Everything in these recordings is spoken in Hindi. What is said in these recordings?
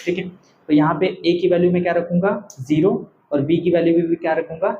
ठीक है। तो यहाँ पे ए की वैल्यू में क्या रखूंगा 0 और बी की वैल्यू भी क्या रखूंगा।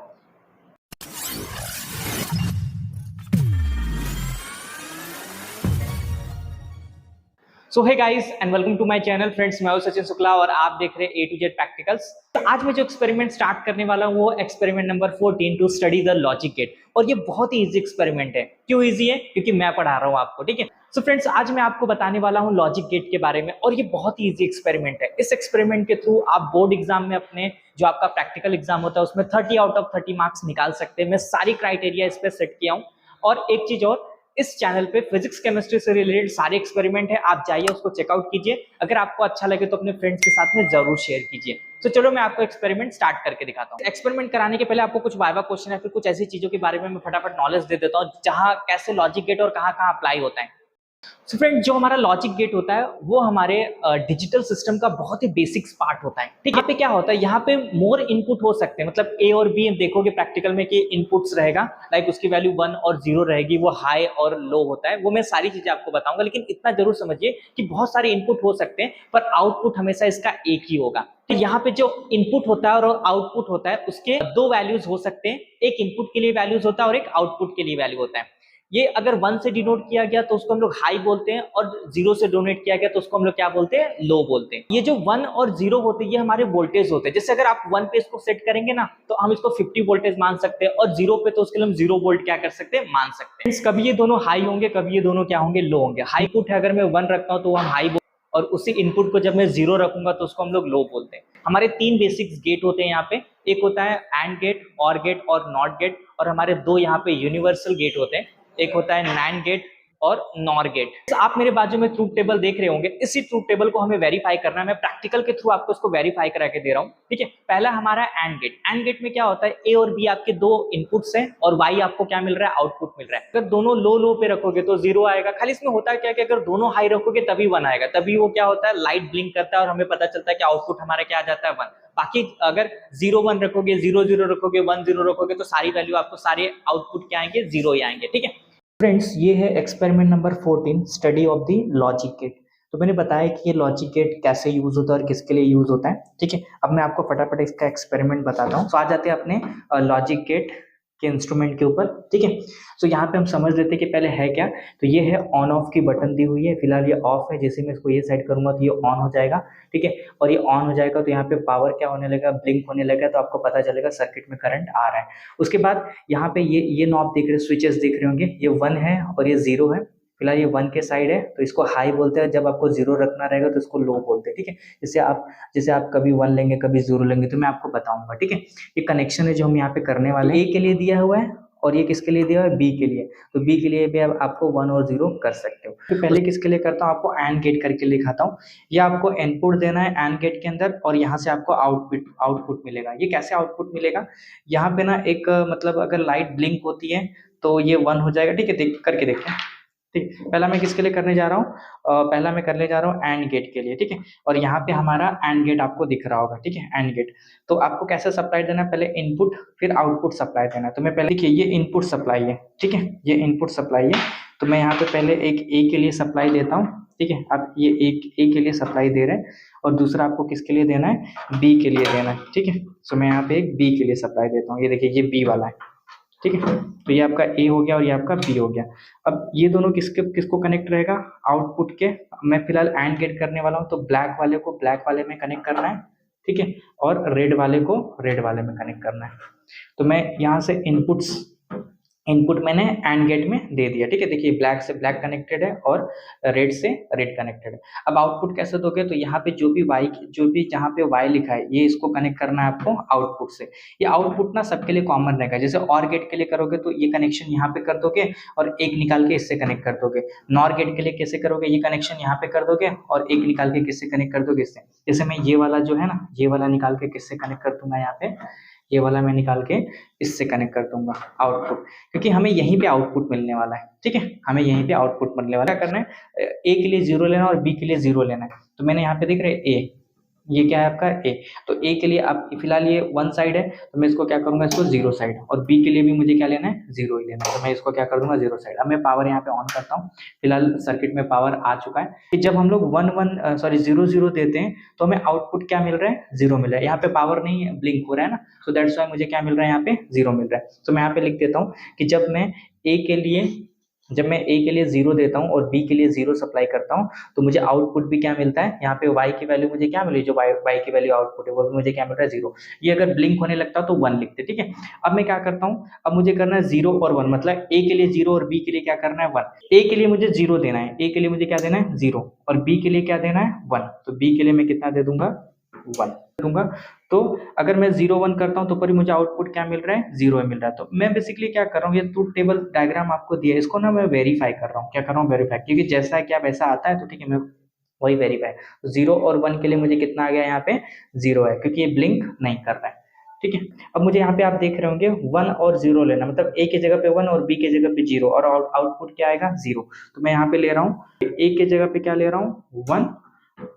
So hey guys and welcome to my channel friends, मैं हूं सचिन शुक्ला और आप देख रहे हैं ए टू जेड प्रैक्टिकल्स। तो आज मैं जो एक्सपेरिमेंट स्टार्ट करने वाला हूं वो experiment number 14 to study the logic gate. और ये बहुत ही इजी एक्सपेरिमेंट है। क्यों इजी है? क्योंकि मैं पढ़ा रहा हूं आपको, ठीक है। सो फ्रेंड्स, आज मैं आपको बताने वाला हूं लॉजिक गेट के बारे में और ये बहुत ही इजी एक्सपेरिमेंट है। इस एक्सपेरिमेंट के थ्रू आप बोर्ड एग्जाम में अपने जो आपका प्रैक्टिकल एग्जाम होता है उसमें 30 आउट ऑफ 30 मार्क्स निकाल सकते हैं। मैं सारी क्राइटेरिया इस पर सेट किया हूँ। और एक चीज और, इस चैनल पे फिजिक्स केमिस्ट्री से रिलेटेड सारे एक्सपेरिमेंट है, आप जाइए उसको चेकआउट कीजिए। अगर आपको अच्छा लगे तो अपने फ्रेंड्स के साथ में जरूर शेयर कीजिए। तो चलो मैं आपको एक्सपेरिमेंट स्टार्ट करके दिखाता हूँ। एक्सपेरिमेंट कराने के पहले आपको कुछ वाइवा क्वेश्चन है, फिर कुछ ऐसी चीजों के बारे में मैं फटाफट नॉलेज दे देता हूँ जहां कैसे लॉजिक गेट और कहाँ कहाँ अप्लाई होता है। सो फ्रेंड, जो हमारा लॉजिक गेट होता है वो हमारे डिजिटल सिस्टम का बहुत ही बेसिक्स पार्ट होता है, ठीक है। यहाँ पे क्या होता है, यहाँ पे मोर इनपुट हो सकते हैं, मतलब ए और बी देखोगे प्रैक्टिकल में कि इनपुट्स रहेगा, लाइक उसकी वैल्यू 1 और 0 रहेगी, वो हाई और लो होता है। वो मैं सारी चीजें आपको बताऊंगा, लेकिन इतना जरूर समझिए कि बहुत सारे इनपुट हो सकते हैं पर आउटपुट हमेशा इसका एक ही होगा। तो यहाँ पे जो इनपुट होता है और आउटपुट होता है उसके दो वैल्यूज हो सकते हैं, एक इनपुट के लिए वैल्यूज होता है और एक आउटपुट के लिए वैल्यू होता है। ये अगर 1 से डिनोट किया गया तो उसको हम लोग हाई बोलते हैं, और 0 से डोनेट किया गया तो उसको हम लोग क्या बोलते हैं, लो बोलते हैं। ये जो 1 और 0 होते हैं ये हमारे वोल्टेज होते हैं। जैसे अगर आप 1 पे इसको सेट करेंगे ना तो हम इसको 50 वोल्टेज मान सकते हैं, और 0 पे तो उसके लिए हम 0 वोल्ट क्या कर सकते हैं, मान सकते हैं। कभी ये दोनों हाई होंगे, कभी ये दोनों क्या होंगे, लो होंगे। हाई इनपुट है अगर मैं 1 रखता हूँ तो हम हाई, और उसी इनपुट को जब मैं 0 रखूंगा तो उसको हम लोग लो बोलते हैं। हमारे 3 बेसिक गेट होते हैं यहाँ पे। एक होता है एंड गेट, और गेट और नॉट गेट, और हमारे 2 यहाँ पे यूनिवर्सल गेट होते हैं। एक होता है नैंड गेट और नॉर गेट। तो आप मेरे बाजू में ट्रूथ टेबल देख रहे होंगे, इसी ट्रूथ टेबल को हमें वेरीफाई करना है। मैं प्रैक्टिकल के थ्रू आपको इसको वेरीफाई करा के दे रहा हूँ, ठीक है। पहला हमारा एंड गेट। एंड गेट में क्या होता है, ए और बी आपके 2 इनपुट्स हैं और वाई आपको क्या मिल रहा है, आउटपुट मिल रहा है। अगर दोनों लो लो पे रखोगे तो 0 आएगा। खाली इसमें होता है क्या कि अगर दोनों हाई रखोगे तभी 1 आएगा, तभी वो क्या होता है, लाइट ब्लिंक करता है और हमें पता चलता है कि आउटपुट हमारा क्या आ जाता है, 1। बाकी अगर 0 1 रखोगे, 0 0 रखोगे, 1 0 रखोगे तो सारी वैल्यू आपको, सारे आउटपुट क्या आएंगे, 0 ही आएंगे, ठीक है। फ्रेंड्स, ये है experiment number 14, study of the logic gate. तो मैंने बताया कि ये लॉजिक गेट कैसे यूज होता है और किसके लिए यूज होता है, ठीक है। अब मैं आपको फटाफट इसका एक्सपेरिमेंट बताता हूँ। तो आ जाते हैं अपने लॉजिक गेट के इंस्ट्रूमेंट के ऊपर, ठीक है। तो यहाँ पे हम समझ लेते हैं कि पहले है क्या। तो ये है ऑन ऑफ की बटन दी हुई है, फिलहाल ये ऑफ है। जैसे मैं इसको ये सेट करूंगा तो ये ऑन हो जाएगा, ठीक है। और ये ऑन हो जाएगा तो यहाँ पे पावर क्या होने लगेगा, ब्लिंक होने लगेगा, तो आपको पता चलेगा सर्किट में करंट आ रहा है। उसके बाद यहाँ पे ये नॉब दिख रहे, स्विचेस दिख रहे होंगे, ये 1 है और ये 0 है। फिलहाल ये 1 के साइड है तो इसको हाई बोलते हैं, जब आपको 0 रखना रहेगा तो इसको लो बोलते हैं, ठीक है। जैसे आप कभी 1 लेंगे, कभी 0 लेंगे, तो मैं आपको बताऊंगा, ठीक है। ये कनेक्शन है जो हम यहाँ पे करने वाले हैं। ए के लिए दिया हुआ है और ये किसके लिए दिया हुआ है, बी के लिए। तो बी के लिए भी अब आपको 1 और 0 कर सकते हो। तो पहले किसके लिए करता हूँ, आपको एंड गेट करके लिखाता हूँ। ये आपको इनपुट देना है एंड गेट के अंदर, और यहाँ से आपको आउटपुट मिलेगा। ये कैसे आउटपुट मिलेगा, यहाँ पे ना एक मतलब अगर लाइट ब्लिंक होती है तो ये 1 हो जाएगा, ठीक है। करके देखते हैं, ठीक। पहला मैं किसके लिए करने जा रहा हूँ, पहला मैं करने जा रहा हूँ एंड गेट के लिए, ठीक है। और यहाँ पे हमारा एंड गेट आपको दिख रहा होगा, ठीक है, एंड गेट। तो आपको कैसे सप्लाई देना है, पहले इनपुट फिर आउटपुट सप्लाई देना है। तो मैं पहले, देखिए ये इनपुट सप्लाई है, ठीक है, ये इनपुट सप्लाई है। तो मैं यहाँ पे पहले एक ए के लिए सप्लाई देता हूँ, ठीक है। अब ये एक ए के लिए सप्लाई दे रहे हैं, और दूसरा आपको किसके लिए देना है, बी के लिए देना है, ठीक है। तो मैं यहाँ पे एक बी के लिए सप्लाई देता हूँ। ये देखिए ये बी वाला है, ठीक है। तो ये आपका ए हो गया और ये आपका बी हो गया। अब ये दोनों किसको कनेक्ट रहेगा, आउटपुट के। मैं फिलहाल एंड गेट करने वाला हूँ, तो ब्लैक वाले को ब्लैक वाले में कनेक्ट करना है, ठीक है, और रेड वाले को रेड वाले में कनेक्ट करना है। तो मैं यहाँ से इनपुट मैंने एंड गेट में दे दिया, ठीक है। देखिए ब्लैक से ब्लैक कनेक्टेड है और रेड से रेड कनेक्टेड है। अब आउटपुट कैसे दोगे, तो यहाँ पे जो भी जहाँ पे वाई लिखा है ये इसको कनेक्ट करना है आपको आउटपुट से। ये आउटपुट ना सबके लिए कॉमन रहेगा। जैसे और गेट के लिए करोगे तो ये कनेक्शन यहाँ पे कर दोगे और एक निकाल के इससे कनेक्ट कर दोगे। नॉर गेट के लिए कैसे करोगे, ये कनेक्शन यहाँ पे कर दोगे और एक निकाल के किससे कनेक्ट कर दोगे, इससे। जैसे मैं ये वाला जो है ना, ये वाला निकाल के किससे कनेक्ट कर दूंगा, यहाँ पे ये वाला मैं निकाल के इससे कनेक्ट कर दूंगा आउटपुट, क्योंकि हमें यहीं पे आउटपुट मिलने वाला है, ठीक है। हमें यहीं पे आउटपुट मिलने वाला है। क्या करना है, ए के लिए 0 लेना और बी के लिए 0 लेना है। तो मैंने यहाँ पे देख रहे ए, ये क्या है आपका ए। तो ए के लिए आप फिलहाल ये वन साइड है, तो मैं इसको क्या करूंगा, इसको जीरो साइड, और बी के लिए भी मुझे क्या लेना है, जीरो ही लेना है, तो मैं इसको क्या कर दूंगा, जीरो साइड। अब मैं पावर यहाँ पे ऑन करता हूँ, फिलहाल सर्किट में पावर आ चुका है कि जब हम लोग one one sorry zero zero देते हैं तो हमें आउटपुट क्या मिल रहा है, जीरो मिल रहा है। यहाँ पे पावर नहीं ब्लिंक हो रहा है ना, सो दैट्स वाई मुझे क्या मिल रहा है, यहाँ पे जीरो मिल रहा है। तो मैं यहाँ पे लिख देता हूँ कि जब मैं ए के लिए जीरो देता हूँ और बी के लिए जीरो सप्लाई करता हूँ तो मुझे आउटपुट भी क्या मिलता है, यहाँ पे वाई की वैल्यू मुझे क्या मिली, जो वाई की वैल्यू आउटपुट है वो भी मुझे क्या मिल रहा है, जीरो। ये अगर ब्लिंक होने लगता तो वन लिखते, ठीक है। अब मैं क्या करता हूँ, अब मुझे करना है जीरो और वन, मतलब ए के लिए जीरो और बी के लिए क्या करना है, वन। ए के लिए मुझे जीरो देना है, ए के लिए मुझे क्या देना है, जीरो, और बी के लिए क्या देना है, वन। तो बी के लिए मैं कितना दे दूंगा, वन दूंगा। तो अगर मैं जीरो वन करता हूं तो पर मुझे आउटपुट क्या मिल रहा है, जीरो मिल रहा है। तो मैं बेसिकली क्या कर रहा हूँ, ये ट्रूथ टेबल डायग्राम आपको दिया है, इसको ना मैं वेरीफाई कर रहा हूँ, क्या कर रहा हूँ, वेरीफाई, क्योंकि जैसा है क्या वैसा आता है, तो ठीक है मैं वही वेरीफाई। तो जीरो और वन के लिए मुझे कितना आ गया, यहाँ पे जीरो है, क्योंकि ये ब्लिंक नहीं कर रहा है, ठीक है। अब मुझे यहाँ पे आप देख रहे होंगे वन और जीरो लेना, मतलब ए की जगह पे वन और बी की जगह पे जीरो, और आउटपुट क्या आएगा, जीरो। तो मैं यहाँ पे ले रहा हूँ, ए की जगह पे क्या ले रहा हूँ, वन,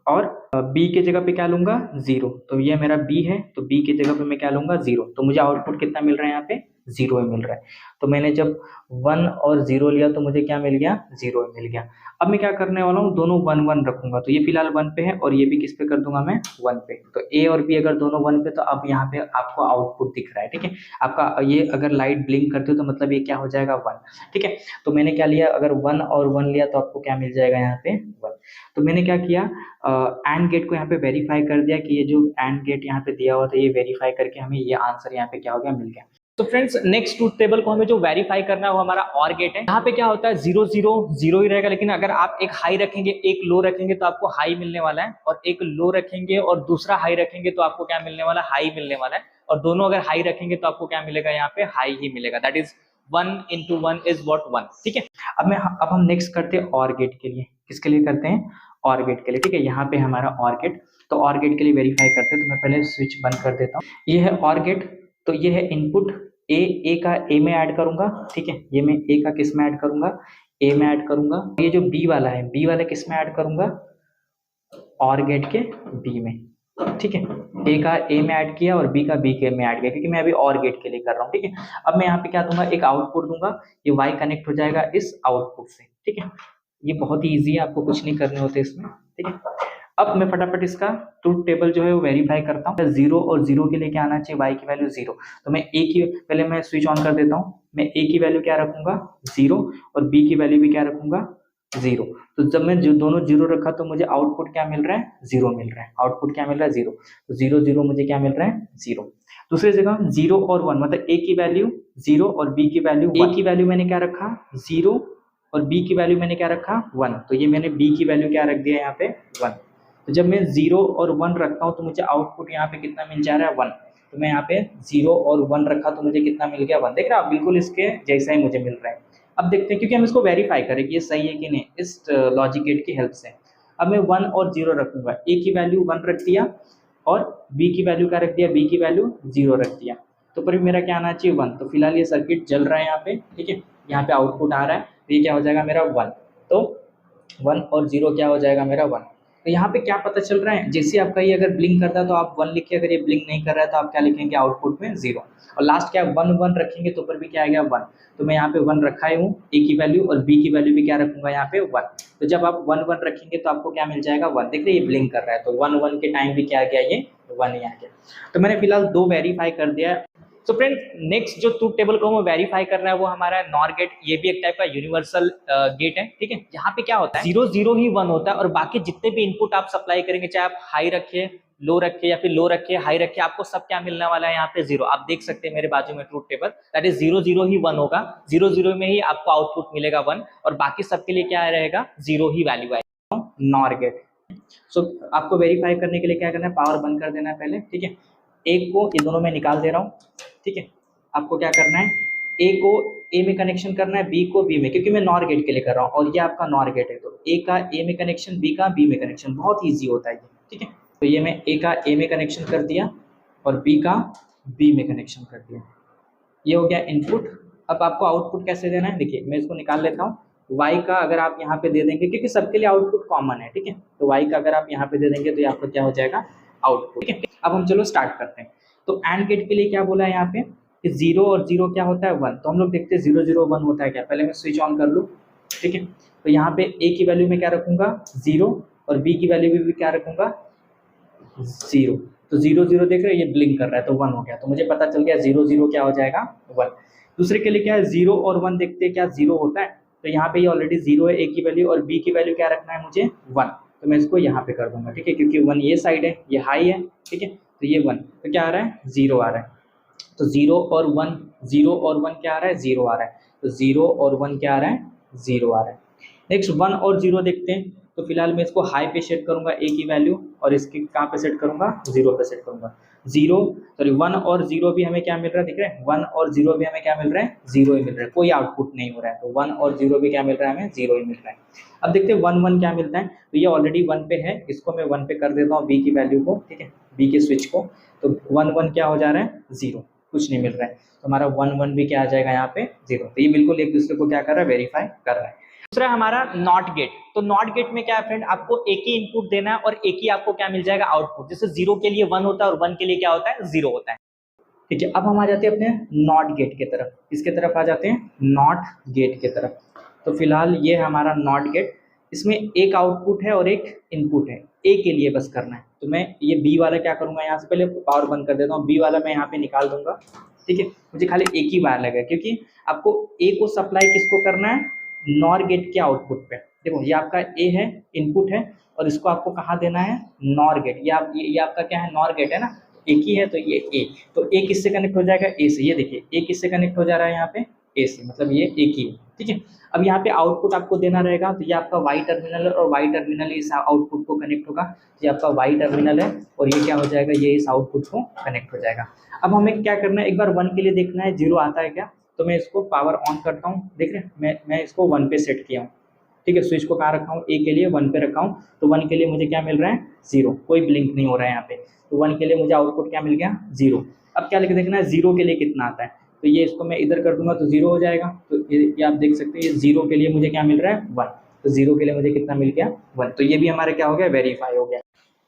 और बी के जगह पे क्या लूंगा, जीरो। तो ये मेरा बी है, तो बी की जगह पे मैं क्या लूंगा, जीरो। तो मुझे आउटपुट कितना मिल रहा है, यहाँ पे जीरो ही मिल रहा है। तो मैंने जब वन और जीरो लिया तो मुझे क्या मिल गया, जीरो ही मिल गया। अब मैं क्या करने वाला हूँ, दोनों वन वन रखूंगा, तो ये फिलहाल वन पे है और ये भी किस पे कर दूंगा मैं, वन पे। तो ए और बी अगर दोनों वन पे, तो अब यहाँ पे आपको आउटपुट दिख रहा है, ठीक है। आपका ये अगर लाइट ब्लिंक करती हो तो मतलब ये क्या हो जाएगा, वन, ठीक है। तो मैंने क्या लिया, अगर वन और वन लिया तो आपको क्या मिल जाएगा, यहाँ पे वन। तो मैंने क्या किया, एंड गेट को यहाँ पे वेरीफाई कर दिया कि ये जो एंड गेट यहाँ पे दिया हुआ था ये वेरीफाई करके हमें ये आंसर यहाँ पे क्या हो गया, मिल गया। तो फ्रेंड्स नेक्स्ट ट्रूथ टेबल को हमें जो वेरीफाई करना है वो हमारा और गेट है। यहाँ पे क्या होता है, जीरो जीरो जीरो ही रहेगा, लेकिन अगर आप एक हाई रखेंगे एक लो रखेंगे तो आपको हाई मिलने वाला है, और एक लो रखेंगे और दूसरा हाई रखेंगे तो आपको क्या मिलने वाला है, हाई मिलने वाला है। और दोनों अगर हाई रखेंगे तो आपको क्या मिलेगा, यहाँ पे हाई ही मिलेगा, that is one into one is what one, ठीक है। अब हम नेक्स्ट करते हैं और गेट के लिए, किसके लिए करते हैं, और गेट के लिए, ठीक है। यहाँ पे हमारा और गेट, तो और गेट के लिए वेरीफाई करते हैं, तो मैं पहले स्विच बंद कर देता हूँ। ये है और गेट, तो ये है इनपुट ए का ए में ऐड करूंगा, ठीक है। ये मैं ए का किस में ऐड करूंगा, ए में ऐड करूंगा। ये जो बी वाला है, बी वाला किस में ऐड करूंगा, और गेट के बी में, ठीक है। ए का ए में ऐड किया और बी का बी के में ऐड किया, क्योंकि मैं अभी और गेट के लिए कर रहा हूँ, ठीक है। अब मैं यहाँ पे क्या दूंगा, एक आउटपुट दूंगा, ये वाई कनेक्ट हो जाएगा इस आउटपुट से, ठीक है। ये बहुत ही ईजी है, आपको कुछ नहीं करने होते इसमें, ठीक है। अब मैं फटाफट इसका ट्रूथ टेबल जो है वो वेरीफाई करता हूँ। जीरो और जीरो के लिए क्या आना चाहिए, वाई की वैल्यू जीरो। तो मैं ए की, पहले मैं स्विच ऑन कर देता हूँ, मैं ए की वैल्यू क्या रखूंगा, जीरो, और बी की वैल्यू भी क्या रखूंगा, जीरो। तो जब मैं जो दोनों जीरो रखा तो मुझे आउटपुट क्या मिल रहा है, जीरो मिल रहा है। आउटपुट क्या मिल रहा है, जीरो। तो जीरो जीरो मुझे क्या मिल रहा है, जीरो। दूसरी जगह जीरो और वन, मतलब ए की वैल्यू जीरो और बी की वैल्यू, ए की वैल्यू मैंने क्या रखा, जीरो, और बी की वैल्यू मैंने क्या रखा, वन। तो ये मैंने बी की वैल्यू क्या रख दिया यहाँ पे, वन। तो जब मैं जीरो और वन रखता हूँ तो मुझे आउटपुट यहाँ पे कितना मिल जा रहा है, वन। तो मैं यहाँ पे जीरो और वन रखा तो मुझे कितना मिल गया, वन। देख रहे हो आप, बिल्कुल इसके जैसा ही मुझे मिल रहा है। अब देखते हैं, क्योंकि हम इसको वेरीफाई करें कि ये सही है कि नहीं इस लॉजिक गेट की हेल्प से। अब मैं वन और जीरो रखूंगा, ए की वैल्यू वन रख दिया और बी की वैल्यू क्या रख दिया, बी की वैल्यू जीरो रख दिया। तो पर मेरा क्या आना चाहिए, वन। तो फिलहाल ये सर्किट चल रहा है यहाँ पे, ठीक है। यहाँ पे आउटपुट आ रहा है, तो ये क्या हो जाएगा मेरा, वन। तो वन और जीरो क्या हो जाएगा मेरा, वन। तो यहाँ पे क्या पता चल रहा है, जैसे आपका ये अगर ब्लिंक करता है तो आप वन लिखिए, अगर ये ब्लिंक नहीं कर रहा है तो आप क्या लिखेंगे, आउटपुट में जीरो। और लास्ट क्या, वन वन रखेंगे तो ऊपर भी क्या आएगा, वन। तो मैं यहाँ पे वन रखा ही हूँ, ए की वैल्यू और बी की वैल्यू भी क्या रखूंगा, यहाँ पे वन। तो जब आप वन वन रखेंगे तो आपको क्या मिल जाएगा, वन। देख रहे ये ब्लिंक कर रहा है, तो वन वन के टाइम भी क्या आ गया, ये वन ही आ गया। तो मैंने फिलहाल दो वेरीफाई कर दिया है। तो फ्रेंड नेक्स्ट जो ट्रूथ टेबल को हमें वेरीफाई करना है वो हमारा नॉर गेट। ये भी एक टाइप का यूनिवर्सल गेट है, ठीक है। यहाँ पे क्या होता है, जीरो जीरो ही वन होता है, और बाकी जितने भी इनपुट आप सप्लाई करेंगे, चाहे आप हाई रखिए, लो रखिए, या फिर लो रखिए, हाई रखिए, आपको सब क्या मिलने वाला है, यहाँ पे जीरो। आप देख सकते हैं मेरे बाजू में truth table, that is zero zero he one होगा, जीरो जीरो में ही आपको आउटपुट मिलेगा वन, और बाकी सबके लिए क्या रहेगा, जीरो ही वैल्यू आएगा, नॉर गेट। सो आपको वेरीफाई करने के लिए क्या करना है, पावर बंद कर देना है पहले, ठीक है। एक को ये दोनों में निकाल दे रहा हूँ, ठीक है। आपको क्या करना है, ए को ए में कनेक्शन करना है, बी को बी में, क्योंकि मैं नॉर गेट के लिए कर रहा हूँ और ये आपका नॉर गेट है। तो ए का ए में कनेक्शन, बी का बी में कनेक्शन, बहुत ईजी होता है ये, ठीक है। तो ये मैं ए का ए में कनेक्शन कर दिया और बी का बी में कनेक्शन कर दिया, ये हो गया इनपुट। अब आपको आउटपुट कैसे देना है, देखिए मैं इसको निकाल लेता हूँ। y का अगर आप यहाँ पे दे देंगे, क्योंकि सबके लिए आउटपुट कॉमन है, ठीक है। तो y का अगर आप यहाँ पे दे देंगे तो ये आपका क्या हो जाएगा, आउटपुट। ठीक है, अब हम चलो स्टार्ट करते हैं। तो एंड गेट के लिए क्या बोला है यहाँ पे कि 0 और 0 क्या होता है 1। तो हम लोग देखते हैं 0 0 1 होता है क्या। पहले मैं स्विच ऑन कर लूँ। ठीक है, तो यहाँ पे ए की वैल्यू में क्या रखूंगा 0 और बी की वैल्यू भी क्या रखूंगा 0। तो 0 0 देख रहे हो ये ब्लिंक कर रहा है तो 1 हो गया। तो मुझे पता चल गया 0 0 क्या हो जाएगा 1। दूसरे के लिए क्या है 0 और 1 देखते हैं क्या 0 होता है। तो यहाँ पे ये ऑलरेडी 0 है ए की वैल्यू और बी की वैल्यू क्या रखना है मुझे 1। तो मैं इसको यहाँ पे कर दूंगा। ठीक है, क्योंकि 1 ये साइड है ये हाई है। ठीक है, तो ये 1 तो क्या आ रहा है 0 आ रहा है। तो 0 और 1 0 और 1 क्या आ रहा है 0 आ रहा है। तो 0 और 1 क्या आ रहा है 0 आ रहा है। नेक्स्ट 1 और 0 देखते हैं। तो फिलहाल मैं इसको हाई पे सेट करूंगा ए की वैल्यू और इसकी कहाँ पे सेट करूंगा 0 पे सेट करूंगा। 1 और 0 भी हमें क्या मिल रहा है दिख रहा है 1 और 0 भी हमें क्या मिल रहा है 0 ही मिल रहा है, कोई आउटपुट नहीं हो रहा है। तो 1 और 0 भी क्या मिल रहा है हमें 0 ही मिल रहा है। अब देखते हैं 1 1 क्या मिलता है। तो ये ऑलरेडी 1 पे है, इसको मैं 1 पे कर देता हूँ बी की वैल्यू को। ठीक है, बी के स्विच को। तो 1 1 क्या हो जा रहा है 0, कुछ नहीं मिल रहा है। तो हमारा 1 1 भी क्या आ जाएगा यहाँ पे 0। तो ये बिल्कुल एक दूसरे को क्या कर रहा है वेरीफाई कर रहा है। दूसरा हमारा नॉट गेट। तो नॉट गेट में क्या है फ्रेंड, आपको एक ही इनपुट देना है और एक ही आपको क्या मिल जाएगा आउटपुट। जैसे 0 के लिए 1 होता है और 1 के लिए क्या होता है 0 होता है। ठीक है, अब हम आ जाते हैं अपने नॉट गेट की तरफ। किसके तरफ आ जाते हैं नॉट गेट की तरफ। तो फिलहाल ये है हमारा नॉट गेट। इसमें एक आउटपुट है और एक इनपुट है, ए के लिए बस करना है। तो मैं ये बी वाला क्या करूँगा यहाँ से पहले पावर बंद कर देता हूँ, बी वाला मैं यहाँ पे निकाल दूंगा। ठीक है, मुझे खाली एक ही वायर लगा क्योंकि आपको ए को सप्लाई किसको करना है नॉर गेट के आउटपुट पे। देखो ये आपका ए है इनपुट है और इसको आपको कहाँ देना है नॉर गेट। ये आपका क्या है नॉर गेट है ना, एक ही है। तो ये ए, तो ए किससे कनेक्ट हो जाएगा ए से। ये देखिए ए किससे कनेक्ट हो जा रहा है यहाँ पे ए से, मतलब ये एक ही है। ठीक है, अब यहाँ पे आउटपुट आपको देना रहेगा। तो ये आपका वाई टर्मिनल है और वाई टर्मिनल इस आउटपुट को कनेक्ट होगा। ये आपका वाई टर्मिनल है और ये क्या हो जाएगा ये इस आउटपुट को कनेक्ट हो जाएगा। अब हमें क्या करना है एक बार 1 के लिए देखना है 0 आता है क्या। तो मैं इसको पावर ऑन करता हूँ। देख रहे हैं मैं इसको 1 पे सेट किया हूँ। ठीक है, स्विच को कहाँ रखा हूँ ए के लिए 1 पे रखा हूँ। तो 1 के लिए मुझे क्या मिल रहा है 0, कोई ब्लिंक नहीं हो रहा है यहाँ पे। तो 1 के लिए मुझे आउटपुट क्या मिल गया 0। अब क्या लिख देखना है 0 के लिए कितना आता है। तो ये इसको मैं इधर कर दूंगा तो 0 हो जाएगा। तो ये आप देख सकते हैं ये 0 के लिए मुझे क्या मिल रहा है 1। तो 0 के लिए मुझे कितना मिल गया 1। तो ये भी हमारे क्या हो गया वेरीफाई हो गया।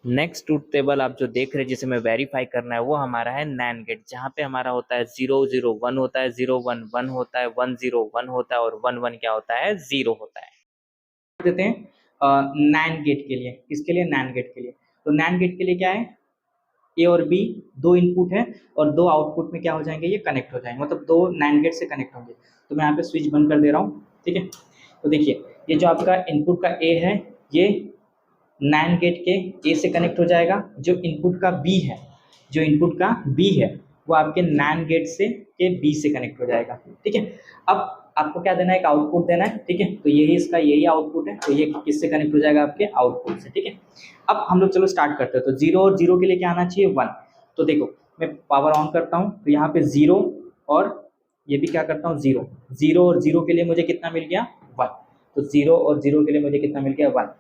नेक्स्ट ट्रूथ टेबल आप जो देख रहे हैं जिसे हमें वेरीफाई करना है वो हमारा है नैन गेट, जहाँ पे हमारा होता है 0 0 1 होता है, 0 1 1 होता है, 1 0 1 होता है और 1 1 क्या होता है 0 होता है। देते हैं नैन गेट के लिए। किसके लिए नैन गेट के लिए। तो नैन गेट के लिए क्या है ए और बी दो इनपुट है और दो आउटपुट में क्या हो जाएंगे ये कनेक्ट हो जाएंगे, मतलब दो नैन गेट से कनेक्ट होंगे। तो मैं यहाँ पे स्विच बंद कर दे रहा हूँ। ठीक है, तो देखिए ये जो आपका इनपुट का ए है ये नैन गेट के ए से कनेक्ट हो जाएगा। जो इनपुट का बी है वो आपके नैन गेट से के बी से कनेक्ट हो जाएगा। ठीक है, अब आपको क्या देना है एक आउटपुट देना है। ठीक है, तो यही आउटपुट है। तो ये किससे कनेक्ट हो जाएगा आपके आउटपुट से। ठीक है, अब हम लोग चलो स्टार्ट करते हैं। तो 0 और 0 के लिए क्या आना चाहिए 1। तो देखो मैं पावर ऑन करता हूँ तो यहाँ पे 0 और ये भी क्या करता हूँ 0 0 और 0 के लिए मुझे कितना मिल गया 1। तो 0 और 0 के लिए मुझे कितना मिल गया 1।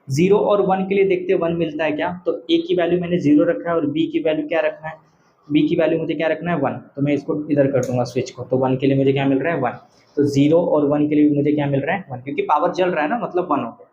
0 और 1 के लिए देखते हैं 1 मिलता है क्या। तो ए की वैल्यू मैंने 0 रखा है और बी की वैल्यू क्या रखना है, बी की वैल्यू मुझे क्या रखना है 1। तो मैं इसको इधर कर दूंगा स्विच को। तो 1 के लिए मुझे क्या मिल रहा है 1। तो 0 और 1 के लिए मुझे क्या मिल रहा है 1, क्योंकि पावर जल रहा है ना मतलब 1 हो गया।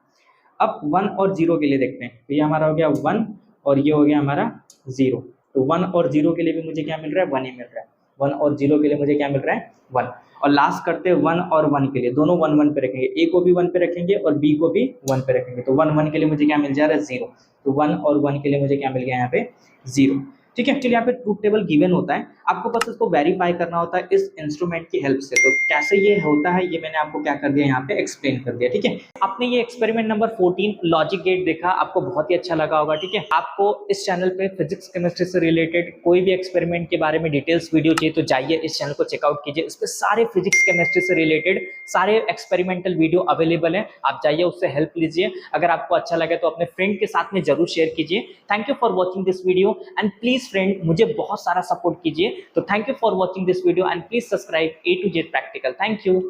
अब 1 और 0 के लिए देखते हैं। तो ये हमारा हो गया 1 और ये हो गया हमारा 0। तो 1 और 0 के लिए भी मुझे क्या मिल रहा है 1 ही मिल रहा है। 1 और 0 के लिए मुझे क्या मिल रहा है 1। और लास्ट करते हैं 1 और 1 के लिए, दोनों 1 1 पे रखेंगे। ए को भी 1 पे रखेंगे और बी को भी 1 पे रखेंगे। तो 1 1 के लिए मुझे क्या मिल जा रहा है 0। तो 1 और 1 के लिए मुझे क्या मिल गया यहाँ पे 0। ठीक है, एक्चुअली यहाँ पे ट्रूथ टेबल गिवन होता है, आपको बस इसको वेरीफाई करना होता है इस इंस्ट्रूमेंट की हेल्प से। तो कैसे ये होता है ये मैंने आपको क्या कर दिया यहाँ पे एक्सप्लेन कर दिया। ठीक है, आपने ये एक्सपेरिमेंट नंबर 14 लॉजिक गेट देखा, आपको बहुत ही अच्छा लगा होगा। ठीक है, आपको इस चैनल पे फिजिक्स केमिस्ट्री से रिलेटेड कोई भी एक्सपेरिमेंट के बारे में डिटेल्स वीडियो चाहिए तो जाइए इस चैनल को चेकआउट कीजिए। इस पे सारे फिजिक्स केमिस्ट्री से रिलेटेड सारे एक्सपेरिमेंटल वीडियो अवेलेबल है, आप जाइए उससे हेल्प लीजिए। अगर आपको अच्छा लगे तो अपने फ्रेंड के साथ में जरूर शेयर कीजिए। Thank you for watching this video and please friend मुझे बहुत सारा सपोर्ट कीजिए। तो thank you for watching this video and please subscribe A to Z practical. Thank you.